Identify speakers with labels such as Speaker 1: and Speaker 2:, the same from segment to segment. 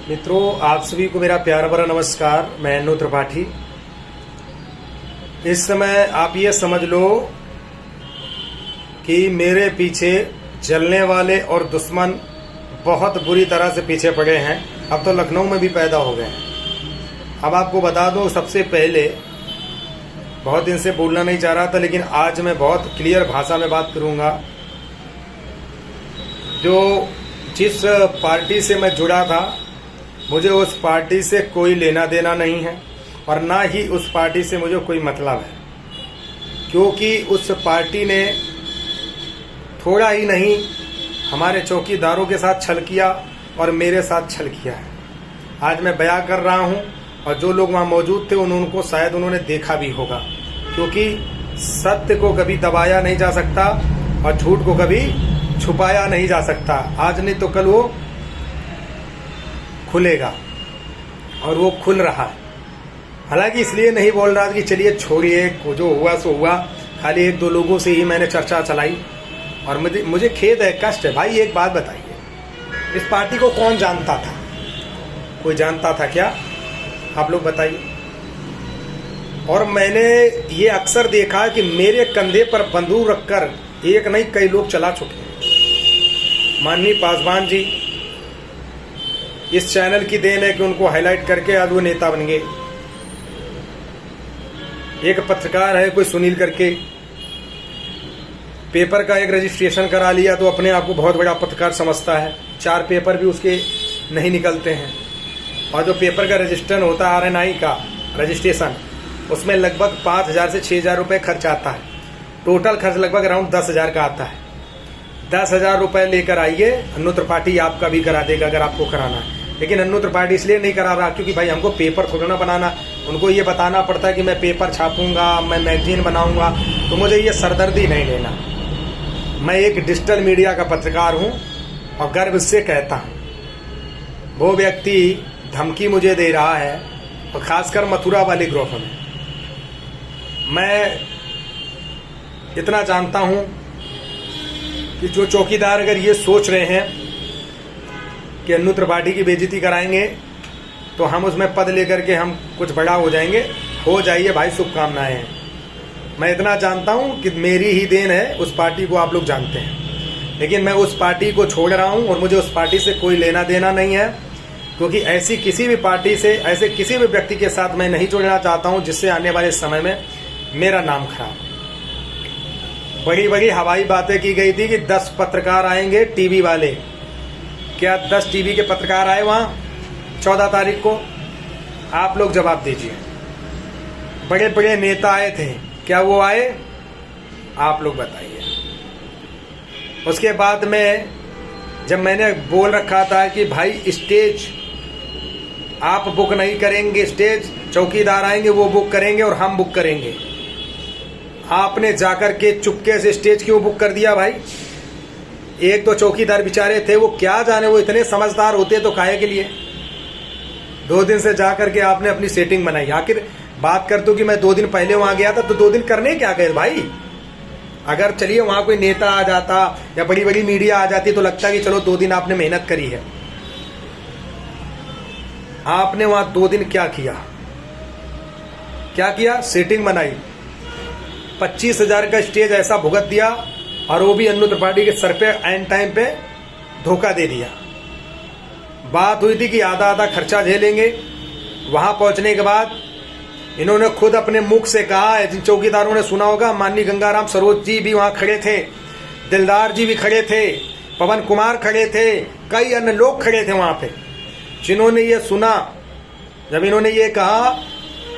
Speaker 1: मित्रों, आप सभी को मेरा प्यार भरा नमस्कार। मैं अनु त्रिपाठी। इस समय आप ये समझ लो कि मेरे पीछे जलने वाले और दुश्मन बहुत बुरी तरह से पीछे पड़े हैं। अब तो लखनऊ में भी पैदा हो गए हैं। अब आपको बता दूं, सबसे पहले बहुत दिन से बोलना नहीं चाह रहा था, लेकिन आज मैं बहुत क्लियर भाषा में बात करूंगा। जिस पार्टी से मैं जुड़ा था, मुझे उस पार्टी से कोई लेना देना नहीं है और ना ही उस पार्टी से मुझे कोई मतलब है, क्योंकि उस पार्टी ने थोड़ा ही नहीं हमारे चौकीदारों के साथ छल किया और मेरे साथ छल किया है। आज मैं बयां कर रहा हूं और जो लोग वहां मौजूद थे उनको शायद उन्होंने देखा भी होगा, क्योंकि सत्य को कभी दबाया नहीं जा सकता और झूठ को कभी छुपाया नहीं जा सकता। आज नहीं तो कल वो खुलेगा और वो खुल रहा है। हालांकि इसलिए नहीं बोल रहा कि चलिए छोड़िए, जो हुआ सो हुआ। खाली एक दो लोगों से ही मैंने चर्चा चलाई और मुझे खेद है, कष्ट है। भाई एक बात बताइए, इस पार्टी को कौन जानता था? कोई जानता था क्या? आप लोग बताइए। और मैंने ये अक्सर देखा कि मेरे कंधे पर बंदूक रखकर एक नहीं कई लोग चला चुके हैं। माननीय पासवान जी, इस चैनल की देन है कि उनको हाईलाइट करके आज वो नेता बन गए। एक पत्रकार है कोई सुनील करके, पेपर का एक रजिस्ट्रेशन करा लिया तो अपने आप को बहुत बड़ा पत्रकार समझता है। 4 पेपर भी उसके नहीं निकलते हैं। और जो पेपर का रजिस्ट्रेशन होता है, RNI का रजिस्ट्रेशन, उसमें लगभग 5,000 से 6,000 रुपये खर्च आता है। टोटल खर्च लगभग अराउंड 10,000 का आता है। 10,000 रुपये लेकर आइए, अनु त्रिपाठी आपका भी करा देगा अगर आपको कराना है। लेकिन अनु त्रिपाठी इसलिए नहीं करा रहा क्योंकि भाई हमको पेपर थोड़ा ना बनाना, उनको ये बताना पड़ता है कि मैं पेपर छापूंगा, मैं मैगजीन बनाऊंगा, तो मुझे ये सरदर्दी नहीं लेना। मैं एक डिजिटल मीडिया का पत्रकार हूं और गर्व से कहता हूं। वो व्यक्ति धमकी मुझे दे रहा है, और खासकर मथुरा वाले ग्रुप में। मैं इतना जानता हूं कि जो चौकीदार अगर ये सोच रहे हैं कि अनु त्रिपाठी की बेइज्जती कराएंगे तो हम उसमें पद लेकर के हम कुछ बड़ा हो जाएंगे, हो जाइए भाई, शुभकामनाएं हैं। मैं इतना जानता हूं कि मेरी ही देन है, उस पार्टी को आप लोग जानते हैं। लेकिन मैं उस पार्टी को छोड़ रहा हूं और मुझे उस पार्टी से कोई लेना देना नहीं है, क्योंकि ऐसी किसी भी पार्टी से, ऐसे किसी भी व्यक्ति के साथ मैं नहीं जुड़ना चाहता हूं जिससे आने वाले समय में मेरा नाम खराब। बड़ी बड़ी हवाई बातें की गई थी कि 10 पत्रकार आएंगे टीवी वाले। क्या 10 टीवी के पत्रकार आए वहां 14 तारीख को? आप लोग जवाब दीजिए। बड़े बड़े नेता आए थे, क्या वो आए? आप लोग बताइए। उसके बाद में जब मैंने बोल रखा था कि भाई स्टेज आप बुक नहीं करेंगे, स्टेज चौकीदार आएंगे वो बुक करेंगे और हम बुक करेंगे, आपने जाकर के चुपके से स्टेज क्यों बुक कर दिया भाई? एक तो चौकीदार बेचारे थे, वो क्या जाने, वो इतने समझदार होते तो काहे के लिए 2 दिन से जाकर के आपने अपनी सेटिंग बनाई। आखिर बात करते हो कि मैं 2 दिन पहले वहां गया था, तो 2 दिन करने क्या गए भाई? अगर चलिए वहां कोई नेता आ जाता या बड़ी बड़ी मीडिया आ जाती तो लगता कि चलो 2 दिन आपने मेहनत करी है। आपने वहां 2 दिन क्या किया? क्या किया? सेटिंग बनाई, 25,000 का स्टेज ऐसा भुगत दिया, और वो भी अनु त्रिपाठी के सर पे एंड टाइम पे धोखा दे दिया। बात हुई थी कि आधा आधा खर्चा झेलेंगे। वहां पहुंचने के बाद इन्होंने खुद अपने मुख से कहा है, जिन चौकीदारों ने सुना होगा, माननीय गंगाराम सरोज जी भी वहां खड़े थे, दिलदार जी भी खड़े थे, पवन कुमार खड़े थे, कई अन्य लोग खड़े थे वहां पे, जिन्होंने ये सुना। जब इन्होंने ये कहा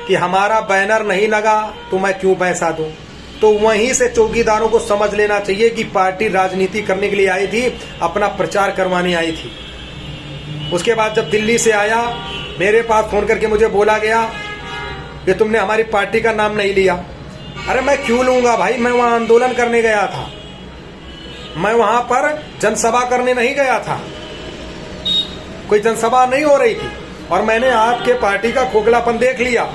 Speaker 1: कि हमारा बैनर नहीं लगा तो मैं क्यों पैसा दूं, तो वहीं से चौकीदारों को समझ लेना चाहिए कि पार्टी राजनीति करने के लिए आई थी, अपना प्रचार करवाने आई थी। उसके बाद जब दिल्ली से आया, मेरे पास फोन करके मुझे बोला गया कि तुमने हमारी पार्टी का नाम नहीं लिया। अरे मैं क्यों लूंगा भाई? मैं वहां आंदोलन करने गया था, मैं वहां पर जनसभा करने नहीं गया था। कोई जनसभा नहीं हो रही थी और मैंने आपके पार्टी का खोखलापन देख लिया।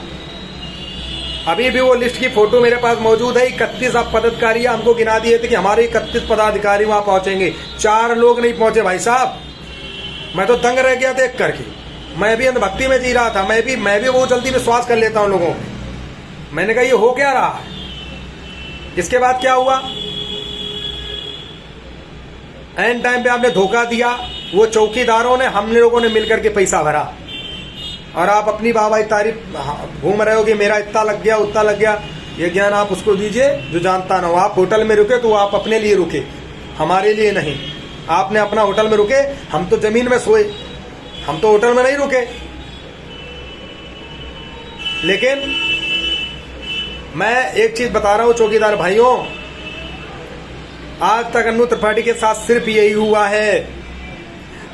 Speaker 1: अभी भी वो लिस्ट की फोटो मेरे पास मौजूद है। 31 पदाधिकारी हमको गिना दिए थे कि हमारे 31 पदाधिकारी वहां पहुंचेंगे, 4 लोग नहीं पहुंचे भाई साहब। मैं तो दंग रह गया देख करके। मैं भी अंधभक्ति में जी रहा था, मैं भी बहुत जल्दी विश्वास कर लेता हूं लोगों को। मैंने कहा ये हो क्या रहा है। इसके बाद क्या हुआ, एन टाइम पे आपने धोखा दिया, वो चौकीदारों ने, हम लोगों ने मिलकर के पैसा भरा, और आप अपनी बाबा तारीफ घूम रहे हो कि मेरा इतना लग गया उतना लग गया। ये ज्ञान आप उसको दीजिए जो जानता ना हो। आप होटल में रुके तो आप अपने लिए रुके, हमारे लिए नहीं। आपने अपना होटल में रुके, हम तो जमीन में सोए, हम तो होटल में नहीं रुके। लेकिन मैं एक चीज बता रहा हूं चौकीदार भाइयों, आज तक अन्नू त्रिपाठी के साथ सिर्फ यही हुआ है।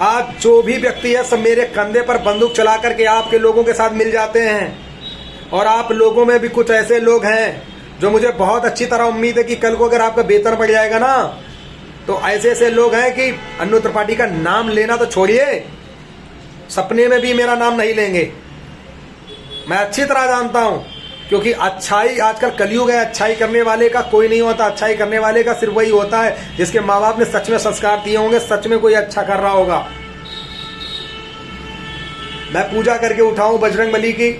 Speaker 1: आज जो भी व्यक्ति है सब मेरे कंधे पर बंदूक चला करके आपके लोगों के साथ मिल जाते हैं। और आप लोगों में भी कुछ ऐसे लोग हैं जो मुझे बहुत अच्छी तरह उम्मीद है कि कल को अगर आपका वेतन बढ़ जाएगा ना, तो ऐसे ऐसे लोग हैं कि अन्नू त्रिपाठी का नाम लेना तो छोड़िए, सपने में भी मेरा नाम नहीं लेंगे। मैं अच्छी तरह जानता हूं, क्योंकि अच्छाई, आजकल कलयुग है, अच्छाई करने वाले का कोई नहीं होता। अच्छाई करने वाले का सिर्फ वही होता है जिसके माँ बाप ने सच में संस्कार दिए होंगे, सच में कोई अच्छा कर रहा होगा। मैं पूजा करके उठाऊं बजरंगबली की।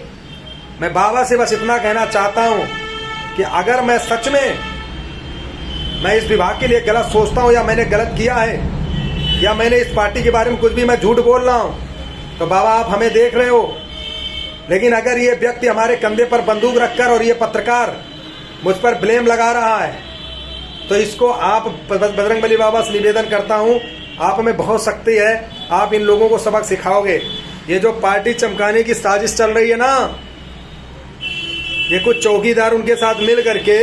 Speaker 1: मैं बाबा से बस इतना कहना चाहता हूं कि अगर मैं सच में मैं इस विभाग के लिए गलत सोचता हूं, या मैंने गलत किया है, या मैंने इस पार्टी के बारे में कुछ भी मैं झूठ बोल रहा हूं, तो बाबा आप हमें देख रहे हो। लेकिन अगर ये व्यक्ति हमारे कंधे पर बंदूक रखकर और ये पत्रकार मुझ पर ब्लेम लगा रहा है, तो इसको आप, बजरंगबली बाबा से निवेदन करता हूं, आप में बहुत शक्ति है, आप इन लोगों को सबक सिखाओगे। ये जो पार्टी चमकाने की साजिश चल रही है ना, ये कुछ चौकीदार उनके साथ मिल करके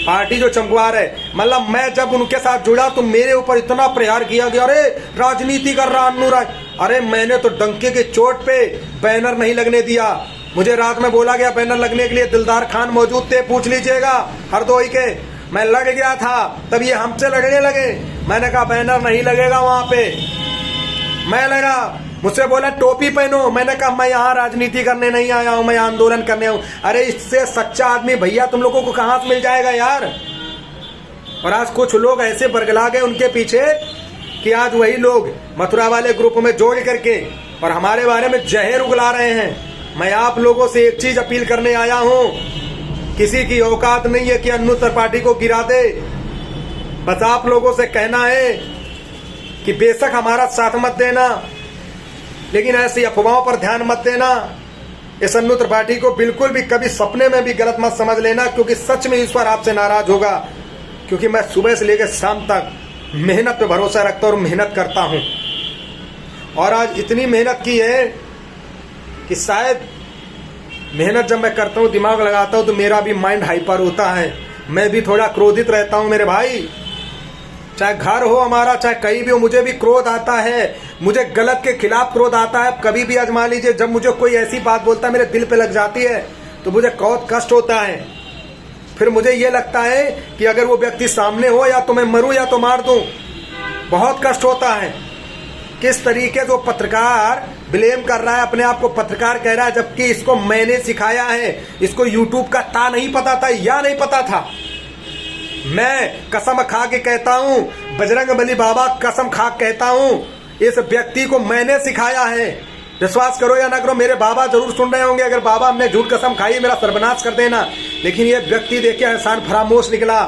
Speaker 1: पार्टी जो चमकवा रहे, मतलब मैं जब उनके साथ जुड़ा तो मेरे ऊपर इतना प्रहार किया गया, अरे राजनीति कर रहा अन्नू राज। अरे मैंने तो डंके के चोट पे बैनर नहीं लगने दिया। मुझे रात में बोला गया बैनर लगने के लिए दिलदार खान मौजूद थे, पूछ लीजिएगा हरदोई के। मैं लग गया था, तब ये हमसे लड़ने लगे। मैंने कहा बैनर नहीं लगेगा वहां पे। मैं लगा, मुझसे बोला टोपी पहनो। मैंने कहा मैं यहाँ राजनीति करने नहीं आया हूं, मैं आंदोलन करने हूं। अरे इससे सच्चा आदमी भैया तुम लोगों को कहां से मिल जाएगा यार। और आज कुछ लोग ऐसे बरगला गए उनके पीछे कि आज वही लोग मथुरा वाले ग्रुप में जोड़ करके और हमारे बारे में जहर उगला रहे हैं। मैं आप लोगों से एक चीज अपील करने आया हूं, किसी की औकात नहीं है कि अन्नू त्रिपाठी को गिरा दे। बस आप लोगों से कहना है कि बेशक हमारा साथ मत देना, लेकिन ऐसी अफवाहों पर ध्यान मत देना। इस अन्नू त्रिपाठी को बिल्कुल भी कभी सपने में भी गलत मत समझ लेना, क्योंकि सच में ईश्वर आपसे नाराज होगा। क्योंकि मैं सुबह से लेकर शाम तक मेहनत पे भरोसा रखता हूं और मेहनत करता हूं। और आज इतनी मेहनत की है कि शायद मेहनत जब मैं करता हूं, दिमाग लगाता हूं, तो मेरा भी माइंड हाइपर होता है। मैं भी थोड़ा क्रोधित रहता हूं मेरे भाई। चाहे घर हो हमारा, चाहे कहीं भी हो, मुझे भी क्रोध आता है। मुझे गलत के खिलाफ क्रोध आता है। कभी भी आजमा लीजिए, जब मुझे कोई ऐसी बात बोलता है मेरे दिल पे लग जाती है तो मुझे बहुत कष्ट होता है। फिर मुझे ये लगता है कि अगर वो व्यक्ति सामने हो, या तो मैं मरूं या तो मार दूं। बहुत कष्ट होता है। किस तरीके से वो पत्रकार ब्लेम कर रहा है, अपने आप को पत्रकार कह रहा है, जबकि इसको मैंने सिखाया है। इसको यूट्यूब का ता नहीं पता था या नहीं पता था। मैं कसम खा के कहता हूं, बजरंगबली बाबा कसम खा कहता हूं, इस व्यक्ति को मैंने सिखाया है। विश्वास करो या ना करो, मेरे बाबा जरूर सुन रहे होंगे। अगर बाबा हमने झूठ कसम खाई, मेरा सर्वनाश कर देना। लेकिन ये व्यक्ति देखिए एहसान फरामोश निकला।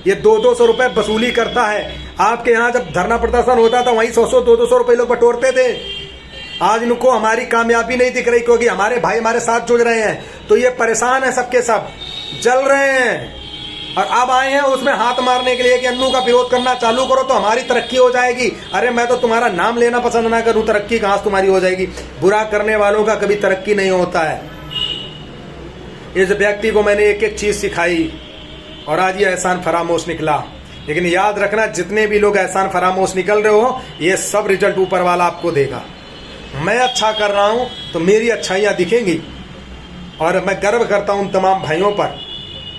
Speaker 1: ये 200-200 रुपए वसूली करता है। आपके यहाँ जब धरना प्रदर्शन होता था वहीं 100-100, 200 रुपए लोग बटोरते थे। आज इनको हमारी कामयाबी नहीं दिख रही, क्योंकि हमारे भाई हमारे साथ जुड़ रहे हैं। तो ये परेशान है, सबके सब जल रहे हैं। और अब आए हैं उसमें हाथ मारने के लिए कि अन्नू का विरोध करना चालू करो तो हमारी तरक्की हो जाएगी। अरे मैं तो तुम्हारा नाम लेना पसंद ना करूं, तरक्की कहां से तुम्हारी हो जाएगी। बुरा करने वालों का कभी तरक्की नहीं होता है। इस व्यक्ति को मैंने एक एक चीज सिखाई और आज ये एहसान फरामोश निकला। लेकिन याद रखना, जितने भी लोग एहसान फरामोश निकल रहे हो, ये सब रिजल्ट ऊपर वाला आपको देगा। मैं अच्छा कर रहा हूं तो मेरी अच्छाइयां दिखेंगी। और मैं गर्व करता हूं उन तमाम भाइयों पर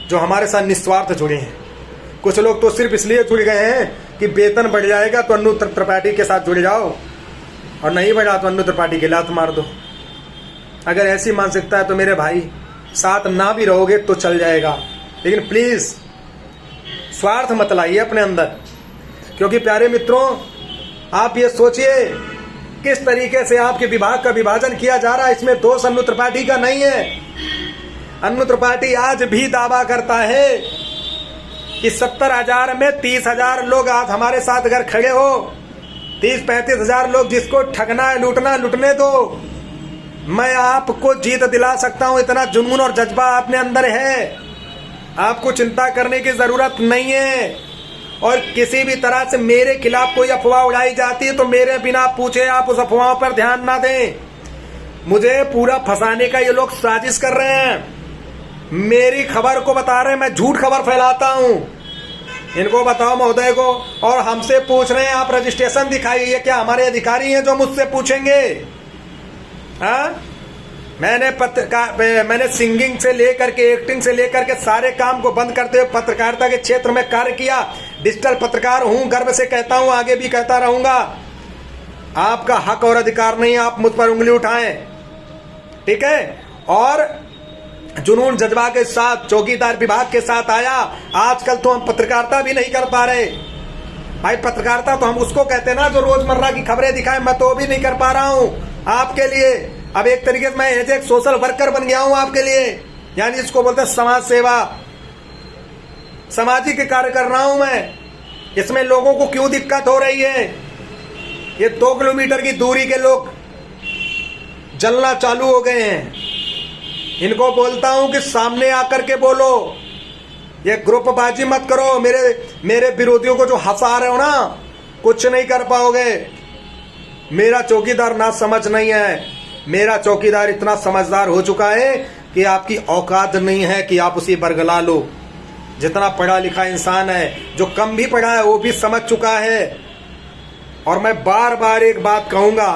Speaker 1: जो हमारे साथ निस्वार्थ जुड़े हैं। कुछ लोग तो सिर्फ इसलिए जुड़ गए हैं कि वेतन बढ़ जाएगा तो अन्नू त्रिपाठी के साथ जुड़ जाओ, और नहीं बढ़ा तो अन्नू त्रिपाठी की लात मार दो। अगर ऐसी मानसिकता है तो मेरे भाई साथ ना भी रहोगे तो चल जाएगा, लेकिन प्लीज स्वार्थ मत लाइए अपने अंदर। क्योंकि प्यारे मित्रों, आप ये सोचिए किस तरीके से आपके विभाग का विभाजन किया जा रहा है, इसमें दोष अन्नू त्रिपाठी का नहीं है। अन्नू त्रिपाठी आज भी दावा करता है कि 70,000 में 30,000 लोग आज हमारे साथ अगर खड़े हो, 30-35,000 लोग जिसको ठगना है, लूटना, लुटने दो, मैं आपको जीत दिला सकता हूं। इतना जुनून और जज्बा आपने अंदर है, आपको चिंता करने की जरूरत नहीं है। और किसी भी तरह से मेरे खिलाफ कोई अफवाह उड़ाई जाती है तो मेरे बिना पूछे आप उस अफवाह पर ध्यान ना दें। मुझे पूरा फंसाने का ये लोग साजिश कर रहे हैं, मेरी खबर को बता रहे हैं, मैं झूठ खबर फैलाता हूं। इनको बताओ महोदय को, और हमसे पूछ रहे हैं आप रजिस्ट्रेशन दिखाइए, क्या हमारे अधिकारी हैं जो मुझसे पूछेंगे? हाँ, मैंने सिंगिंग से लेकर के एक्टिंग से लेकर के सारे काम को बंद करते हुए पत्रकारिता के क्षेत्र में कार्य किया। डिजिटल पत्रकार हूं, गर्व से कहता हूं, आगे भी कहता रहूंगा। आपका हक और अधिकार नहीं आप मुझ पर उंगली उठाएं, ठीक है? और जुनून जज्बा के साथ चौकीदार विभाग के साथ आया। आजकल तो हम पत्रकारिता भी नहीं कर पा रहे भाई। पत्रकारिता तो हम उसको कहते हैं ना जो रोजमर्रा की खबरें दिखाए, मैं तो भी नहीं कर पा रहा हूं आपके लिए। अब एक तरीके से मैं एज एक सोशल वर्कर बन गया हूं आपके लिए, यानी इसको बोलते हैं समाज सेवा, सामाजिक कार्य कर रहा हूं मैं। इसमें लोगों को क्यों दिक्कत हो रही है? ये 2 किलोमीटर की दूरी के लोग जलना चालू हो गए हैं। इनको बोलता हूं कि सामने आकर के बोलो, ये ग्रुपबाजी मत करो। मेरे विरोधियों को जो हंसा रहे हो ना, कुछ नहीं कर पाओगे। मेरा चौकीदार ना समझ नहीं है, मेरा चौकीदार इतना समझदार हो चुका है कि आपकी औकात नहीं है कि आप उसे बरगला लो। जितना पढ़ा लिखा इंसान है, जो कम भी पढ़ा है वो भी समझ चुका है। और मैं बार बार एक बात कहूंगा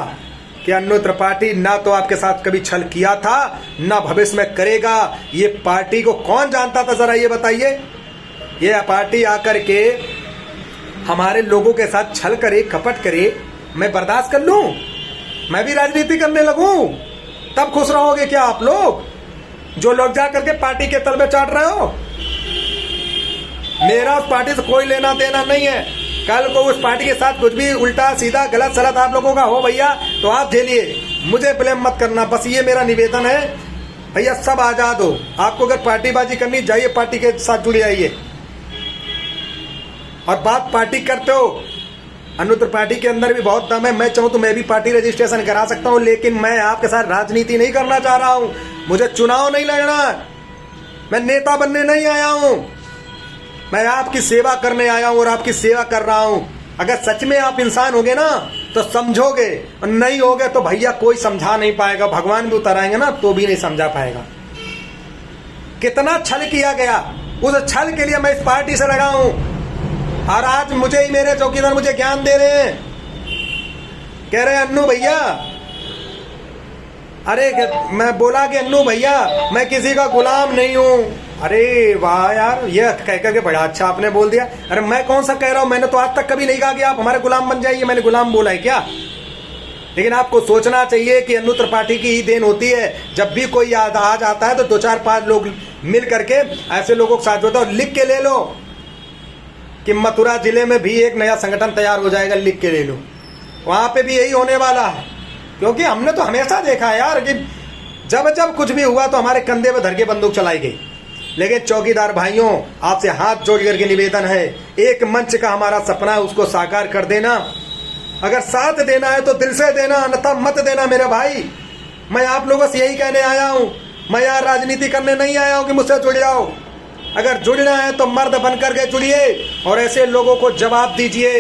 Speaker 1: कि अन्नू त्रिपाठी ना तो आपके साथ कभी छल किया था, ना भविष्य में करेगा। ये पार्टी को कौन जानता था, जरा ये बताइए? ये पार्टी आकर के हमारे लोगों के साथ छल करे, कपट करे, मैं बर्दाश्त कर लूं? मैं भी राजनीति करने लगूं? तब खुश रहोगे क्या आप लोग, जो लोग जा करके पार्टी के तलबे चाट रहे हो? मेरा उस पार्टी से कोई लेना देना नहीं है। कल को उस पार्टी के साथ कुछ भी उल्टा सीधा गलत सलत आप लोगों का हो भैया, तो आप झेलिए, मुझे ब्लेम मत करना। बस ये मेरा निवेदन है भैया, सब आजाद हो। आपको अगर पार्टीबाजी करनी, जाइए पार्टी के साथ जुड़ जाइए। और बात पार्टी करते हो, अन्नू त्रिपाठी के अंदर भी बहुत दम है। मैं चाहूं तो मैं भी पार्टी रजिस्ट्रेशन करा सकता हूं, लेकिन मैं आपके साथ राजनीति नहीं करना चाह रहा हूं। मुझे चुनाव नहीं लड़ना, मैं नेता बनने नहीं आया हूं। मैं आपकी सेवा करने आया हूं और आपकी सेवा कर रहा हूं। अगर सच में आप इंसान होगे ना तो समझोगे, और नहीं होगे तो भैया कोई समझा नहीं पाएगा। भगवान भी उतर आएंगे ना तो भी नहीं समझा पाएगा। कितना छल किया गया, उस छल के लिए मैं इस पार्टी से लगा हूं। और आज मुझे ही मेरे चौकीदार मुझे ज्ञान दे रहे हैं, कह रहे हैं अन्नू भैया, अरे मैं बोला कि अन्नू भैया मैं किसी का गुलाम नहीं हूं। अरे वाह यार, ये कह करके बड़ा अच्छा आपने बोल दिया। अरे मैं कौन सा कह रहा हूं, मैंने तो आज तक कभी नहीं कहा कि आप हमारे गुलाम बन जाइए। मैंने गुलाम बोला है क्या? लेकिन आपको सोचना चाहिए कि अन्नू त्रिपाठी की ही देन होती है। जब भी कोई आ जाता है तो 2-4-5 लोग मिल करके ऐसे लोगों के साथ होता है। लिख के ले लो कि मथुरा जिले में भी एक नया संगठन तैयार हो जाएगा, लिख के ले लो, वहां पे भी यही होने वाला है। क्योंकि हमने तो हमेशा देखा है यार कि जब जब कुछ भी हुआ तो हमारे कंधे पे धर के बंदूक चलाई गई। लेकिन चौकीदार भाइयों, आपसे हाथ जोड़ करके निवेदन है, एक मंच का हमारा सपना है, उसको साकार कर देना। अगर साथ देना है तो दिल से देना, अन्यथा मत देना मेरे भाई। मैं आप लोगों से यही कहने आया हूं। मैं यार राजनीति करने नहीं आया हूं कि मुझसे जुड़ जाओ। अगर जुड़ना है तो मर्द बन करके जुड़िए और ऐसे लोगों को जवाब दीजिए,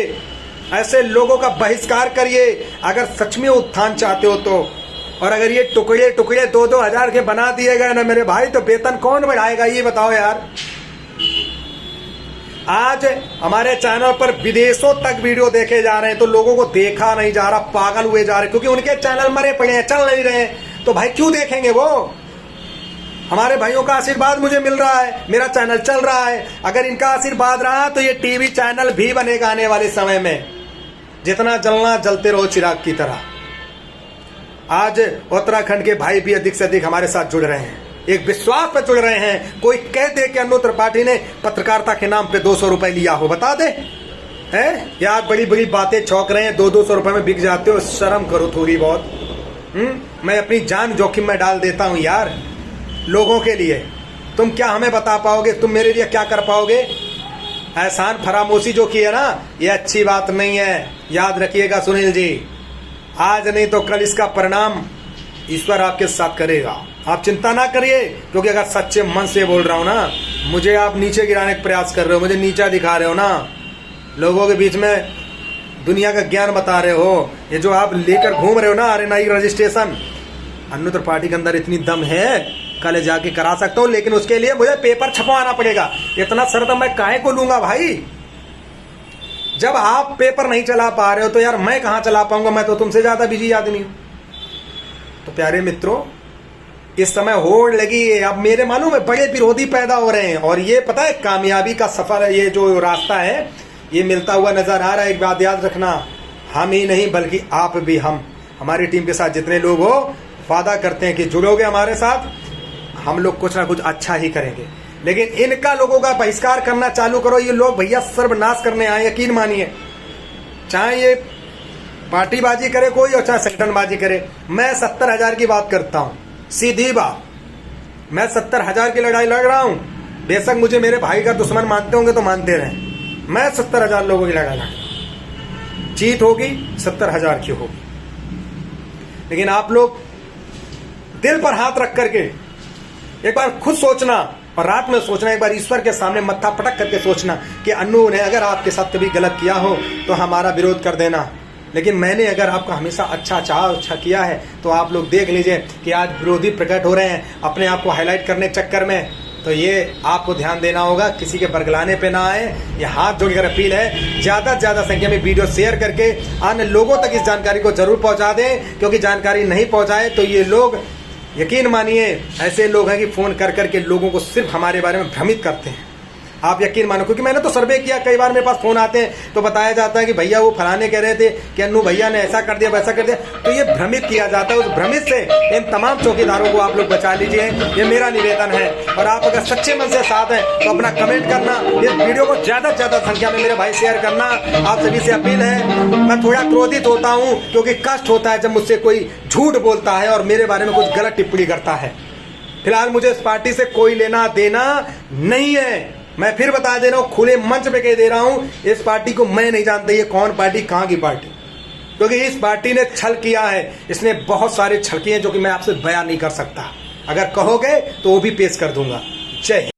Speaker 1: ऐसे लोगों का बहिष्कार करिए अगर सच में उत्थान चाहते हो तो। और अगर ये टुकड़े टुकड़े 2-2 हजार के बना दिए गए ना मेरे भाई, तो वेतन कौन बढ़ाएगा ये बताओ यार। आज हमारे चैनल पर विदेशों तक वीडियो देखे जा रहे हैं तो लोगों को देखा नहीं जा रहा, पागल हुए जा रहे, क्योंकि उनके चैनल मरे पड़े हैं, चल नहीं रहे। तो भाई क्यों देखेंगे वो? हमारे भाइयों का आशीर्वाद मुझे मिल रहा है, मेरा चैनल चल रहा है। अगर इनका आशीर्वाद रहा तो ये टीवी चैनल भी बनेगा आने वाले समय में। जितना जलना जलते रहो चिराग की तरह। आज उत्तराखंड के भाई भी अधिक से अधिक हमारे साथ जुड़ रहे हैं, एक विश्वास पर जुड़ रहे हैं। कोई कह दे कि अन्नू त्रिपाठी ने पत्रकारिता के नाम पे 200 रुपए लिया हो, बता दे, हैं? या आप बड़ी बड़ी बातें चौंक रहे हैं, 200-200 रुपए में बिक जाते हो, शर्म करो थोड़ी बहुत। मैं अपनी जान जोखिम में डाल देता हूं यार लोगों के लिए। तुम क्या हमें बता पाओगे? तुम मेरे लिए क्या कर पाओगे? एहसान फरामोशी जो की है ना, ये अच्छी बात नहीं है, याद रखिएगा सुनील जी। आज नहीं तो कल इसका परिणाम ईश्वर आपके साथ करेगा। आप चिंता ना करिए, क्योंकि अगर सच्चे मन से बोल रहा हूं ना, मुझे आप नीचे गिराने का प्रयास कर रहे हो, मुझे नीचा दिखा रहे हो ना, लोगों के बीच में दुनिया का ज्ञान बता रहे हो। ये जो आप लेकर घूम रहे हो ना RNI रजिस्ट्रेशन, अन्नू त्रिपाठी के अंदर इतनी दम है, कल जाके करा सकता हूं, लेकिन उसके लिए मुझे पेपर छपवाना पड़ेगा। इतना सर तो मैं काहे को लूंगा भाई? जब आप पेपर नहीं चला पा रहे हो तो यार मैं कहां चला पाऊंगा? मैं तो तुमसे ज्यादा बिजी आदमी हूं। तो प्यारे मित्रों, इस समय होड़ लगी है। अब मेरे मालूम है बड़े विरोधी पैदा हो रहे हैं, और ये पता है कामयाबी का सफर, ये जो रास्ता है ये मिलता हुआ नजर आ रहा है। एक बात याद रखना, हम ही नहीं बल्कि आप भी, हम हमारी टीम के साथ जितने लोग हो, वादा करते हैं कि जुड़ोगे हमारे साथ, हम लोग कुछ ना कुछ अच्छा ही करेंगे। लेकिन इनका लोगों का बहिष्कार करना चालू करो। ये लोग भैया सर्वनाश करने आए, यकीन मानिए। चाहे ये पार्टीबाजी करे कोई और चाहे संगठनबाजी करे, मैं 70,000 की बात करता हूं, सीधी बात। मैं 70,000 की लड़ाई लड़ रहा हूं। बेशक मुझे मेरे भाई का दुश्मन मानते होंगे तो मानते रहें, मैं 70,000 लोगों की लड़ाई लड़ रहा हूं। जीत होगी 70,000 की होगी। लेकिन आप लोग दिल पर हाथ रख करके एक बार खुद सोचना, और रात में सोचना, एक बार ईश्वर के सामने मत्था पटक करके सोचना कि अन्नू ने अगर आपके साथ कभी गलत किया हो तो हमारा विरोध कर देना, लेकिन मैंने अगर आपका हमेशा अच्छा चाहा, अच्छा किया है, तो आप लोग देख लीजिए कि आज विरोधी प्रकट हो रहे हैं अपने आप को हाईलाइट करने के चक्कर में। तो ये आपको ध्यान देना होगा, किसी के बरगलाने पे ना आए। ये हाथ जोड़कर अपील है, ज्यादा से ज्यादा संख्या में वीडियो शेयर करके अन्य लोगों तक इस जानकारी को जरूर पहुंचा दें, क्योंकि जानकारी नहीं पहुंचाए तो ये लोग, यकीन मानिए, ऐसे लोग हैं कि फोन कर करके लोगों को सिर्फ हमारे बारे में भ्रमित करते हैं। आप यकीन मानो, क्योंकि मैंने तो सर्वे किया, कई बार मेरे पास फोन आते हैं तो बताया जाता है कि भैया वो फलाने कह रहे थे कि अन्नू भैया ने ऐसा कर दिया वैसा कर दिया, तो ये भ्रमित किया जाता है। उस भ्रमित से इन तमाम चौकीदारों को आप लोग बचा लीजिए, ये मेरा निवेदन है। और आप अगर सच्चे मन से साथ हैं तो अपना कमेंट करना, इस वीडियो को ज्यादा से ज्यादा संख्या में मेरे भाई शेयर करना, आप सभी से अपील है। मैं थोड़ा क्रोधित होता हूँ क्योंकि कष्ट होता है जब मुझसे कोई झूठ बोलता है और मेरे बारे में कुछ गलत टिप्पणी करता है। फिलहाल मुझे इस पार्टी से कोई लेना देना नहीं है। मैं फिर बता दे रहा हूं, खुले मंच पे कह दे रहा हूं, इस पार्टी को मैं नहीं जानता ये कौन पार्टी, कहां की पार्टी, क्योंकि इस पार्टी ने छल किया है। इसने बहुत सारे छल किए हैं जो कि मैं आपसे बयान नहीं कर सकता। अगर कहोगे तो वो भी पेश कर दूंगा। जय हिंद।